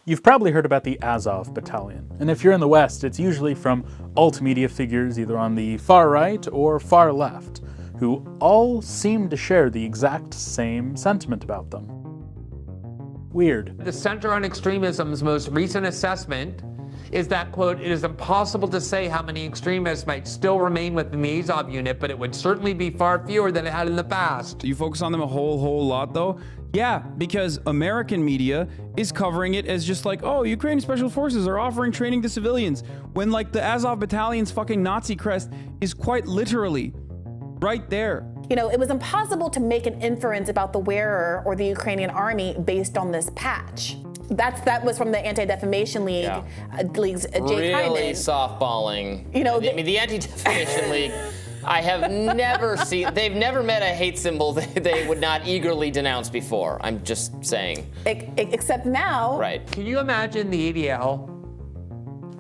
You've probably heard about the Azov Battalion, and if you're in the West, it's usually from alt-media figures either on the far right or far left, who all seem to share the exact same sentiment about them. Weird. The Center on Extremism's most recent assessment is that, quote, it is impossible to say how many extremists might still remain within the Azov unit, but it would certainly be far fewer than it had in the past. Do you focus on them a whole lot though? Yeah, because American media is covering it as just like, oh, Ukrainian special forces are offering training to civilians, when like the Azov Battalion's fucking Nazi crest is quite literally right there. You know, it was impossible to make an inference about the wearer or the Ukrainian army based on this patch. That was from the Anti-Defamation League, League's Jay really Hyman. Softballing. You know, I mean, the Anti-Defamation League, I have never seen, they've never met a hate symbol they would not eagerly denounce before. I'm just saying. Except now. Right. Can you imagine the ADL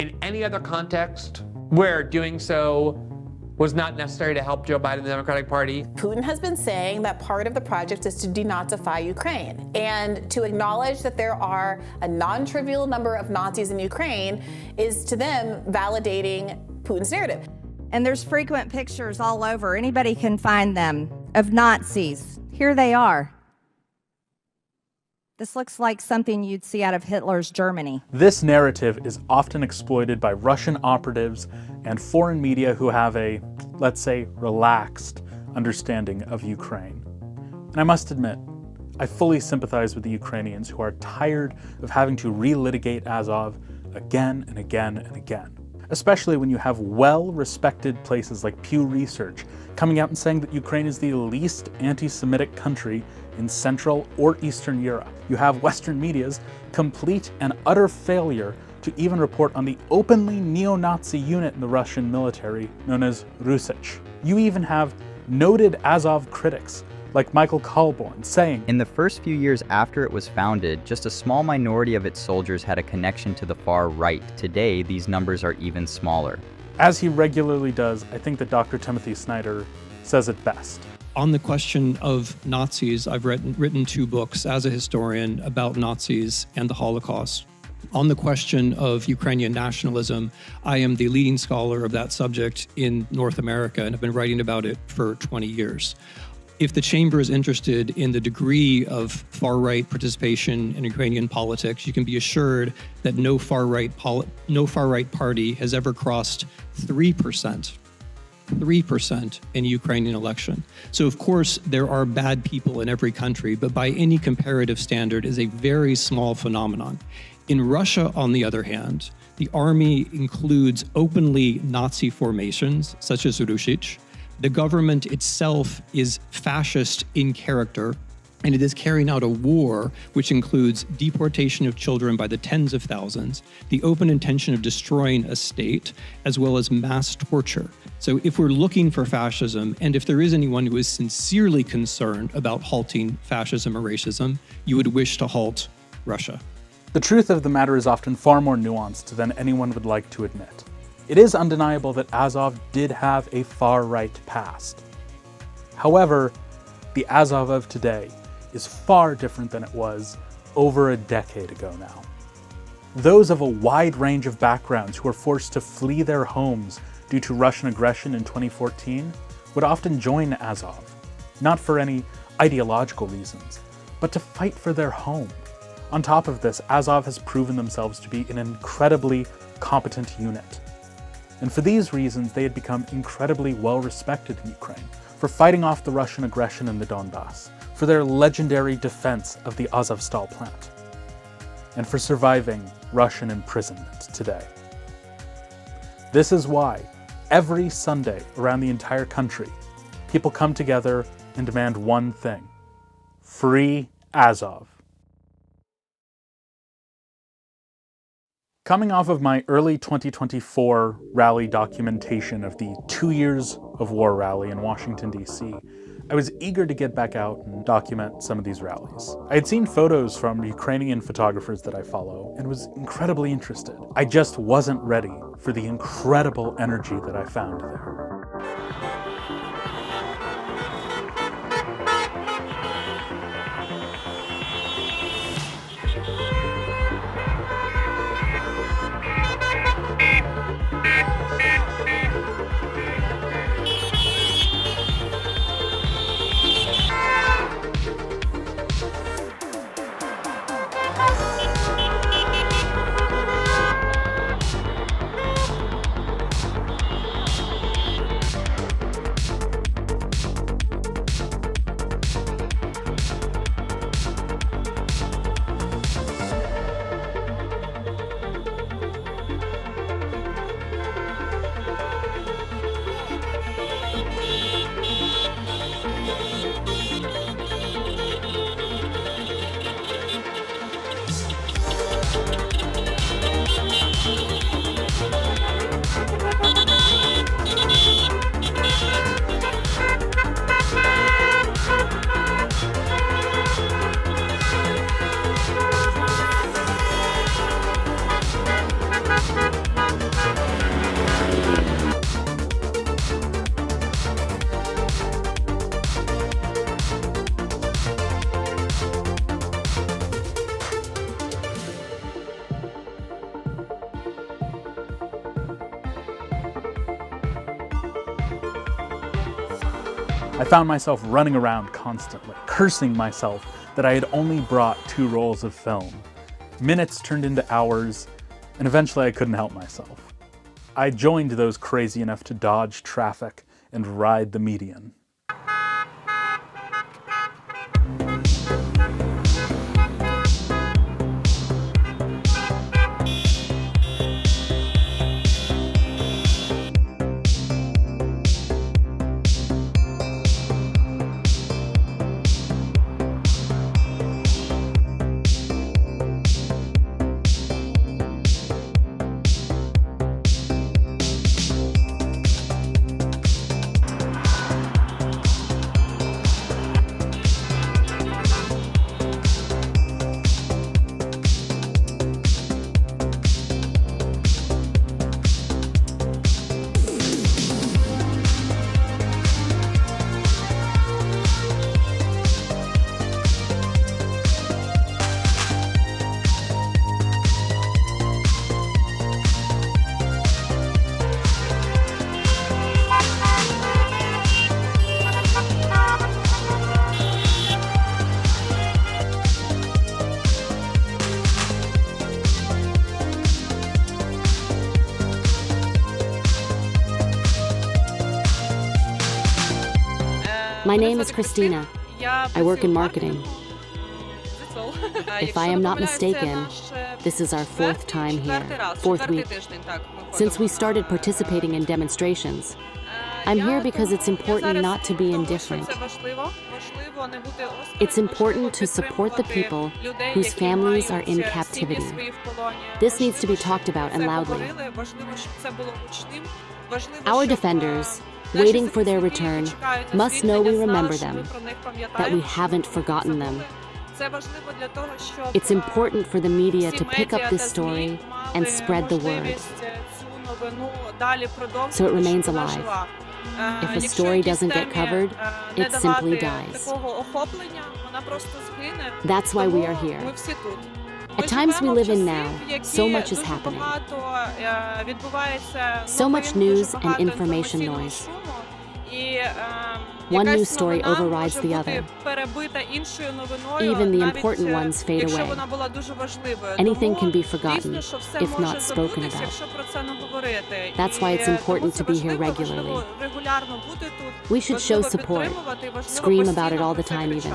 in any other context where doing so was not necessary to help Joe Biden and the Democratic Party? Putin has been saying that part of the project is to denazify Ukraine. And to acknowledge that there are a non-trivial number of Nazis in Ukraine is to them validating Putin's narrative. And there's frequent pictures all over. Anybody can find them of Nazis. Here they are. This looks like something you'd see out of Hitler's Germany. This narrative is often exploited by Russian operatives and foreign media who have a, let's say, relaxed understanding of Ukraine. And I must admit, I fully sympathize with the Ukrainians who are tired of having to relitigate Azov again and again and again. Especially when you have well-respected places like Pew Research coming out and saying that Ukraine is the least anti-Semitic country in Central or Eastern Europe. You have Western media's complete and utter failure to even report on the openly neo-Nazi unit in the Russian military known as Rusich. You even have noted Azov critics like Michael Colborn saying, in the first few years after it was founded, just a small minority of its soldiers had a connection to the far right. Today, these numbers are even smaller. As he regularly does, I think that Dr. Timothy Snyder says it best. On the question of Nazis, I've written 2 books as a historian about Nazis and the Holocaust. On the question of Ukrainian nationalism, I am the leading scholar of that subject in North America and have been writing about it for 20 years. If the chamber is interested in the degree of far-right participation in Ukrainian politics, you can be assured that no far-right party has ever crossed 3% in a Ukrainian election. So of course, there are bad people in every country, but by any comparative standard is a very small phenomenon. In Russia, on the other hand, the army includes openly Nazi formations, such as Rusich. The government itself is fascist in character, and it is carrying out a war which includes deportation of children by the tens of thousands, the open intention of destroying a state, as well as mass torture. So if we're looking for fascism, and if there is anyone who is sincerely concerned about halting fascism or racism, you would wish to halt Russia. The truth of the matter is often far more nuanced than anyone would like to admit. It is undeniable that Azov did have a far-right past. However, the Azov of today is far different than it was over a decade ago now. Those of a wide range of backgrounds who were forced to flee their homes due to Russian aggression in 2014 would often join Azov, not for any ideological reasons, but to fight for their home. On top of this, Azov has proven themselves to be an incredibly competent unit. And for these reasons, they had become incredibly well-respected in Ukraine, for fighting off the Russian aggression in the Donbass, for their legendary defense of the Azovstal plant, and for surviving Russian imprisonment today. This is why, every Sunday around the entire country, people come together and demand one thing: free Azov. Coming off of my early 2024 rally documentation of the 2 years of war rally in Washington, D.C., I was eager to get back out and document some of these rallies. I had seen photos from Ukrainian photographers that I follow and was incredibly interested. I just wasn't ready for the incredible energy that I found there. I found myself running around constantly, cursing myself that I had only brought 2 rolls of film. Minutes turned into hours, and eventually I couldn't help myself. I joined those crazy enough to dodge traffic and ride the median. My name is Christina. I work in marketing. If I am not mistaken, this is our 4th time here, 4th week. Since we started participating in demonstrations, I'm here because it's important not to be indifferent. It's important to support the people whose families are in captivity. This needs to be talked about and loudly. Our defenders, waiting for their return, must know we remember them, that we haven't forgotten them. It's important for the media to pick up this story and spread the word, so it remames alive. If a story doesn't get covered, it simply dies. That's why we are here. At times we live in now, so much is happening. So much news and information noise. One news story overrides the other. Even the important ones fade away. Anything can be forgotten, if not spoken about. That's why it's important to be here regularly. We should show support, scream about it all the time even.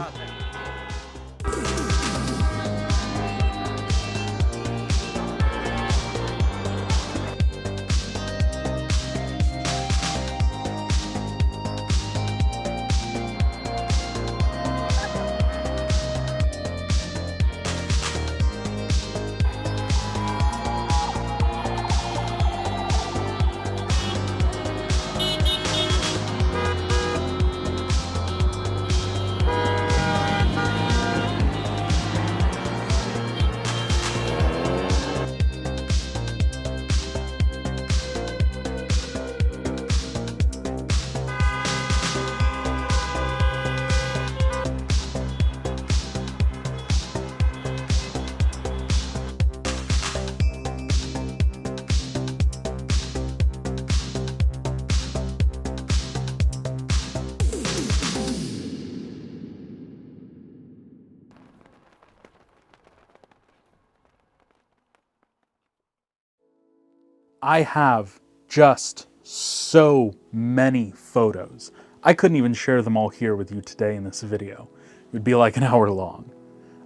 I have just so many photos. I couldn't even share them all here with you today in this video. It would be like an hour long.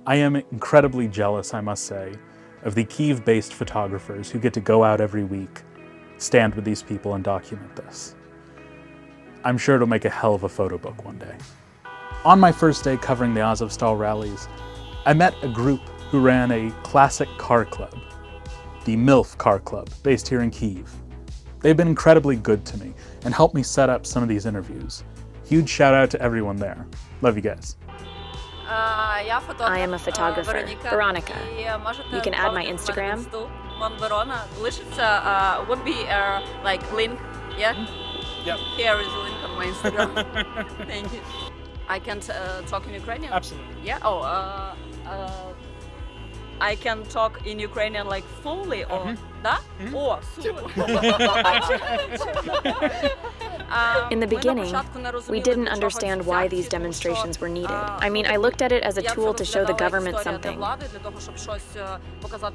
I am incredibly jealous, I must say, of the Kyiv-based photographers who get to go out every week, stand with these people and document this. I'm sure it'll make a hell of a photo book one day. On my first day covering the Azovstal rallies, I met a group who ran a classic car club, the MILF Car Club, based here in Kyiv. They've been incredibly good to me and helped me set up some of these interviews. Huge shout out to everyone there. Love you guys. I am a photographer, Veronica. You can add my Instagram. Would be like link, yeah? Yep. Here is a link on my Instagram. Thank you. I can talk in Ukrainian? Absolutely. Yeah? I can talk in Ukrainian like fully, or да? О, супер. In the beginning, we didn't understand why these demonstrations were needed. I mean, I looked at it as a tool to show the government something,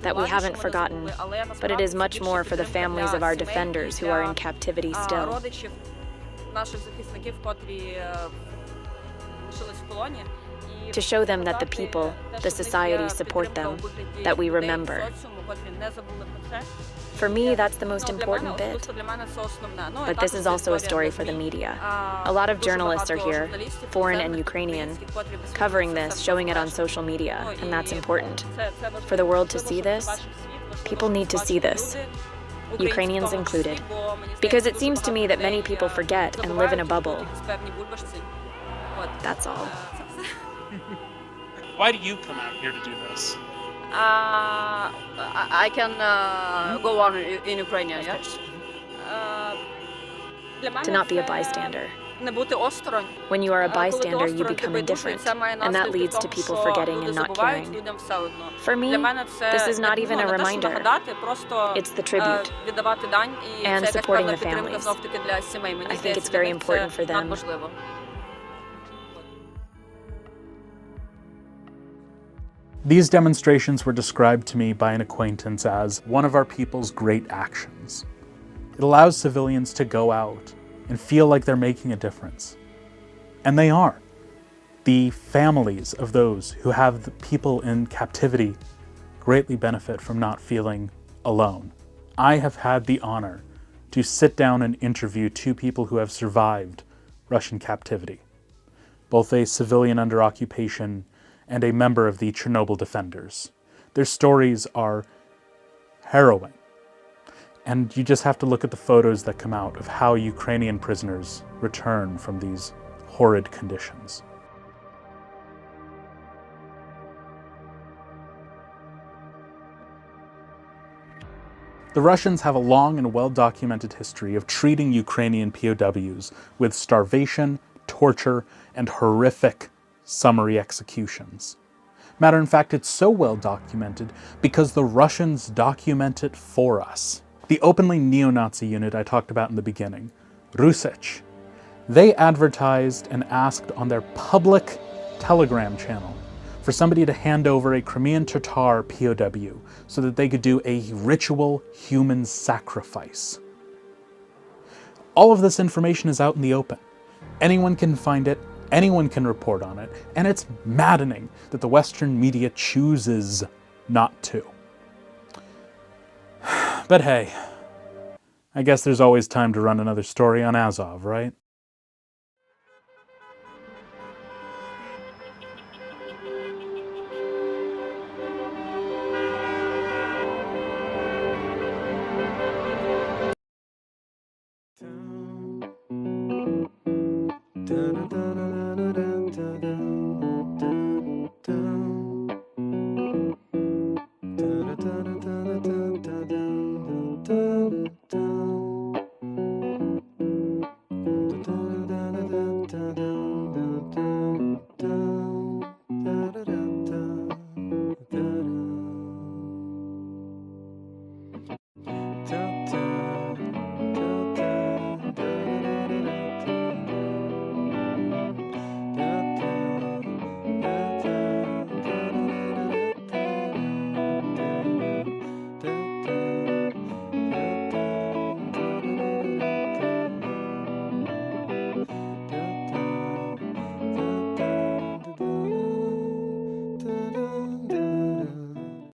that we haven't forgotten, but it is much more for the families of our defenders who are in captivity still. To show them that the people, the society support them, that we remember. For me, that's the most important bit. But this is also a story for the media. A lot of journalists are here, foreign and Ukrainian, covering this, showing it on social media, and that's important. For the world to see this, people need to see this, Ukrainians included. Because it seems to me that many people forget and live in a bubble. That's all. Why do you come out here to do this? I can go on in Ukrainian, yeah? To not be a bystander. When you are a bystander, you become indifferent, and that leads to people forgetting and not caring. For me, this is not even a reminder. It's the tribute, and supporting the families. I think it's very important for them. These demonstrations were described to me by an acquaintance as one of our people's great actions. It allows civilians to go out and feel like they're making a difference. And they are. The families of those who have the people in captivity greatly benefit from not feeling alone. I have had the honor to sit down and interview two people who have survived Russian captivity, both a civilian under occupation and a member of the Chernobyl Defenders. Their stories are harrowing. And you just have to look at the photos that come out of how Ukrainian prisoners return from these horrid conditions. The Russians have a long and well-documented history of treating Ukrainian POWs with starvation, torture, and horrific summary executions. Matter in fact, it's so well documented because the Russians document it for us. The openly neo-Nazi unit I talked about in the beginning, Rusich, they advertised and asked on their public Telegram channel for somebody to hand over a Crimean Tatar POW so that they could do a ritual human sacrifice. All of this information is out in the open. Anyone can find it. Anyone can report on it, and it's maddening that the Western media chooses not to. But hey, I guess there's always time to run another story on Azov, right?